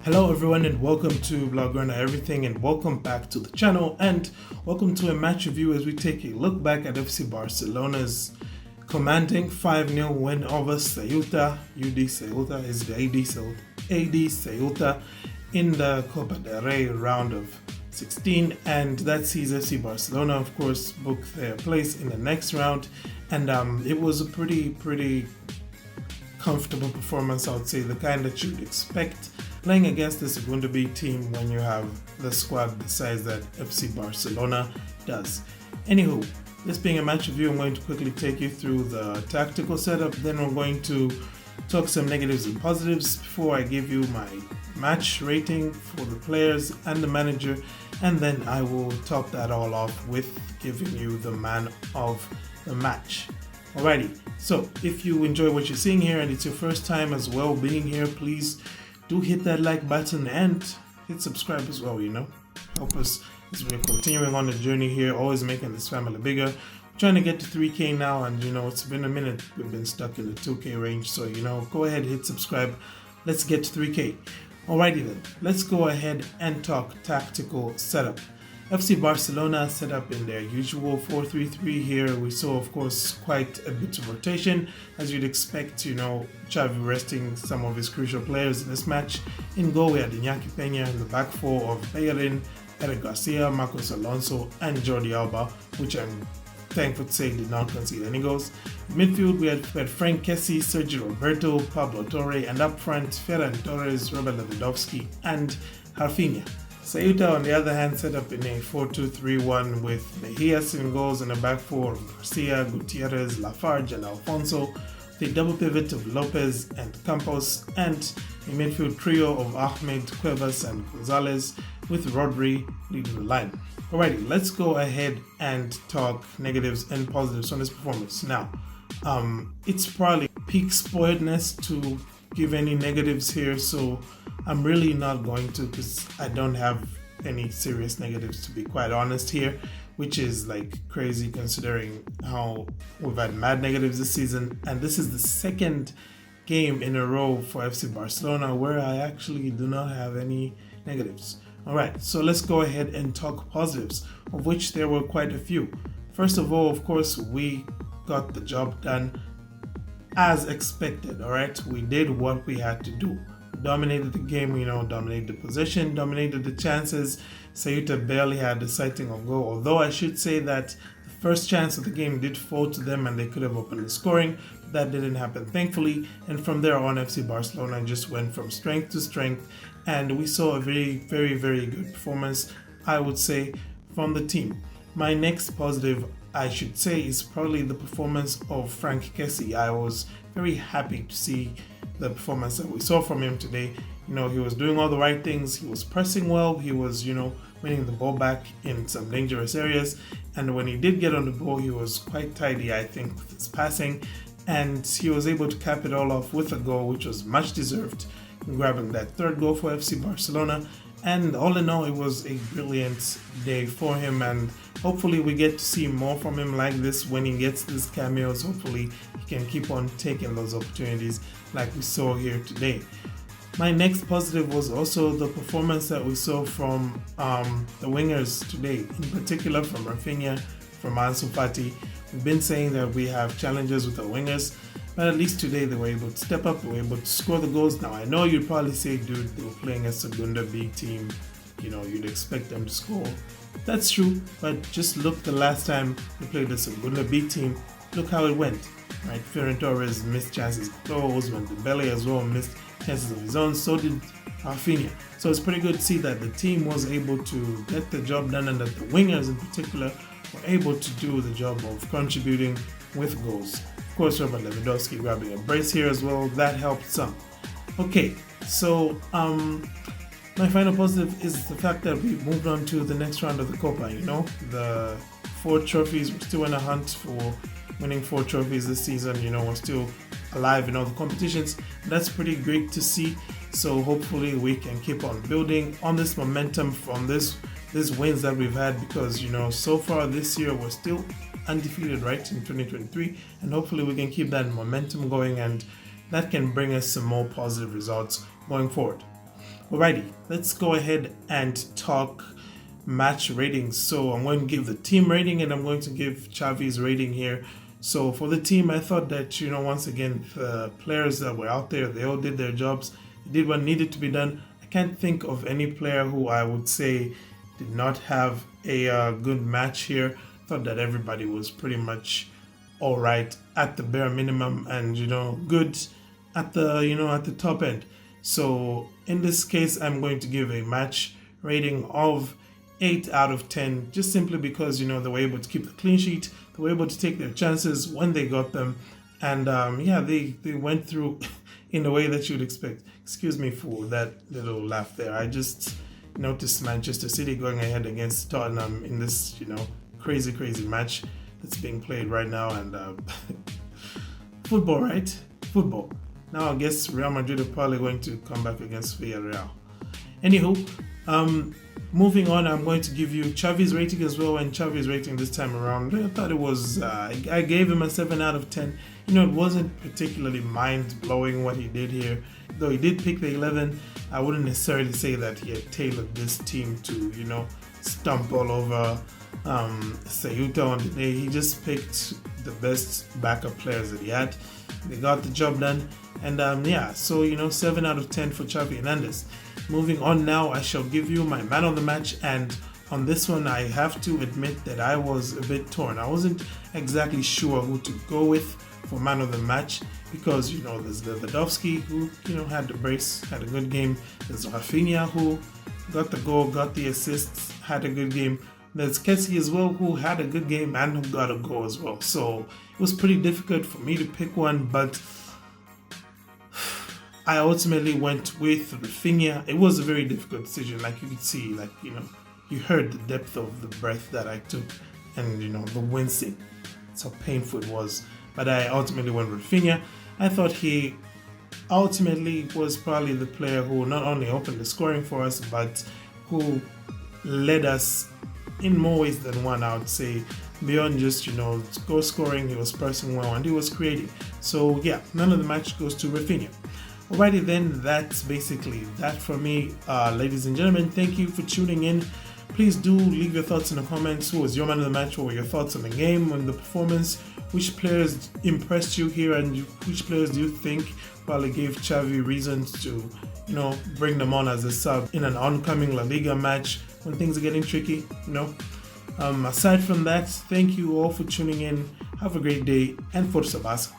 Hello everyone and welcome to Blogger and Everything, and welcome back to the channel, and welcome to a match review as we take a look back at FC Barcelona's commanding 5-0 win over Ceuta. AD Ceuta is the AD Ceuta in the Copa del Rey round of 16, and that sees FC Barcelona of course book their place in the next round. And it was a pretty comfortable performance, I would say, the kind that you'd expect playing against the Segunda B team when you have the squad the size that FC Barcelona does. Anywho, this being a match review, I'm going to quickly take you through the tactical setup, then we're going to talk some negatives and positives before I give you my match rating for the players and the manager, and then I will top that all off with giving you the man of the match. Alrighty, so if you enjoy what you're seeing here and it's your first time as well being here, please do hit that like button and hit subscribe as well, help us as we're continuing on the journey here, always making this family bigger. We're trying to get to 3K now, and it's been a minute, we've been stuck in the 2K range, so go ahead, hit subscribe, let's get to 3K. Alrighty then, let's go ahead and talk tactical setup. FC Barcelona set up in their usual 4-3-3 here. We saw, of course, quite a bit of rotation, as you'd expect, Xavi resting some of his crucial players in this match. In goal, we had Iñaki Peña in the back four of Bellerin, Eric Garcia, Marcos Alonso, and Jordi Alba, which I'm thankful to say did not concede any goals. In midfield, we had Frank Kessie, Sergio Roberto, Pablo Torre, and up front, Ferran Torres, Robert Lewandowski, and Raphinha. Ceuta, on the other hand, set up in a 4-2-3-1 with Mejías in goals and a back four of Garcia, Gutierrez, Lafarge, and Alfonso, with a double pivot of Lopez and Campos, and a midfield trio of Ahmed, Cuevas, and Gonzalez, with Rodri leading the line. Alrighty, let's go ahead and talk negatives and positives on this performance. Now, it's probably peak spoiledness to give any negatives here, so I'm really not going to, because I don't have any serious negatives, to be quite honest here, which is like crazy considering how we've had mad negatives this season, and this is the second game in a row for FC Barcelona where I actually do not have any negatives. Alright, so let's go ahead and talk positives, of which there were quite a few. First of all, of course, we got the job done as expected. Alright, we did what we had to do. Dominated the game, dominated the possession, dominated the chances. Ceuta barely had a sighting of goal, although I should say that the first chance of the game did fall to them and they could have opened the scoring, but that didn't happen, thankfully. And from there on, FC Barcelona just went from strength to strength, and we saw a very good performance, I would say, from the team. My next positive, I should say, is probably the performance of Frank Kessie. I was very happy to see the performance that we saw from him today. He was doing all the right things, he was pressing well, he was, winning the ball back in some dangerous areas, and when he did get on the ball, he was quite tidy, I think, with his passing, and he was able to cap it all off with a goal, which was much deserved, grabbing that third goal for FC Barcelona. And all in all, it was a brilliant day for him, and hopefully we get to see more from him like this when he gets these cameos. Hopefully he can keep on taking those opportunities like we saw here today. My next positive was also the performance that we saw from the wingers today, in particular from Raphinha, from Kessie and Fati. We've been saying that we have challenges with the wingers, but at least today they were able to step up, they were able to score the goals. Now I know you'd probably say, dude, they were playing a Segunda B team, you'd expect them to score. That's true, but just look the last time they played the Segunda B team, look how it went, right? Ferran Torres missed chances of goals, when Dembele as well missed chances of his own, so did Raphinha. So it's pretty good to see that the team was able to get the job done, and that the wingers in particular were able to do the job of contributing with goals. Of course, Robert Lewandowski grabbing a brace here as well, that helped some. Okay, so my final positive is the fact that we moved on to the next round of the Copa. The 4 trophies, we're still in a hunt for winning 4 trophies this season. We're still alive in all the competitions. That's pretty great to see. So hopefully we can keep on building on this momentum from these wins that we've had, because so far this year we're still undefeated, right, in 2023, and hopefully we can keep that momentum going, and that can bring us some more positive results going forward. Alrighty, let's go ahead and talk match ratings. So I'm going to give the team rating and I'm going to give Xavi's rating here. So for the team, I thought that, once again, the players that were out there, they all did their jobs. They did what needed to be done. I can't think of any player who I would say did not have a good match here. I thought that everybody was pretty much all right at the bare minimum and, good at the top end. So in this case, I'm going to give a match rating of 8 out of 10, just simply because, they were able to keep the clean sheet. They were able to take their chances when they got them. And they went through in a way that you'd expect. Excuse me for that little laugh there. I just noticed Manchester City going ahead against Tottenham in this, crazy match that's being played right now. And football, right? Football. Now I guess Real Madrid are probably going to come back against Villarreal. Anywho, moving on, I'm going to give you Xavi's rating as well, and Xavi's rating this time around, I thought it was, I gave him a 7 out of 10. It wasn't particularly mind-blowing what he did here. Though he did pick the 11, I wouldn't necessarily say that he had tailored this team to, stomp all over Ceuta on the day. He just picked the best backup players that he had. They got the job done. And so 7 out of 10 for Xavi Hernandez. Moving on now, I shall give you my man of the match, and on this one I have to admit that I was a bit torn. I wasn't exactly sure who to go with for man of the match because there's Lewandowski who had the brace, had a good game. There's Raphinha who got the goal, got the assists, had a good game. There's Kessie as well who had a good game and who got a goal as well. So it was pretty difficult for me to pick one, but I ultimately went with Raphinha. It was a very difficult decision. Like you could see, you heard the depth of the breath that I took and, the wincing. That's how painful it was. But I ultimately went with Raphinha. I thought he ultimately was probably the player who not only opened the scoring for us, but who led us in more ways than one, I would say. Beyond just, goal scoring, he was pressing well and he was creating. So yeah, man of the match goes to Raphinha. Alrighty then, that's basically that for me. Ladies and gentlemen, thank you for tuning in. Please do leave your thoughts in the comments. Who was your man of the match? What were your thoughts on the game, on the performance? Which players impressed you here, and which players do you think probably gave Xavi reasons to, bring them on as a sub in an oncoming La Liga match when things are getting tricky, Aside from that, thank you all for tuning in. Have a great day and Forza Barca.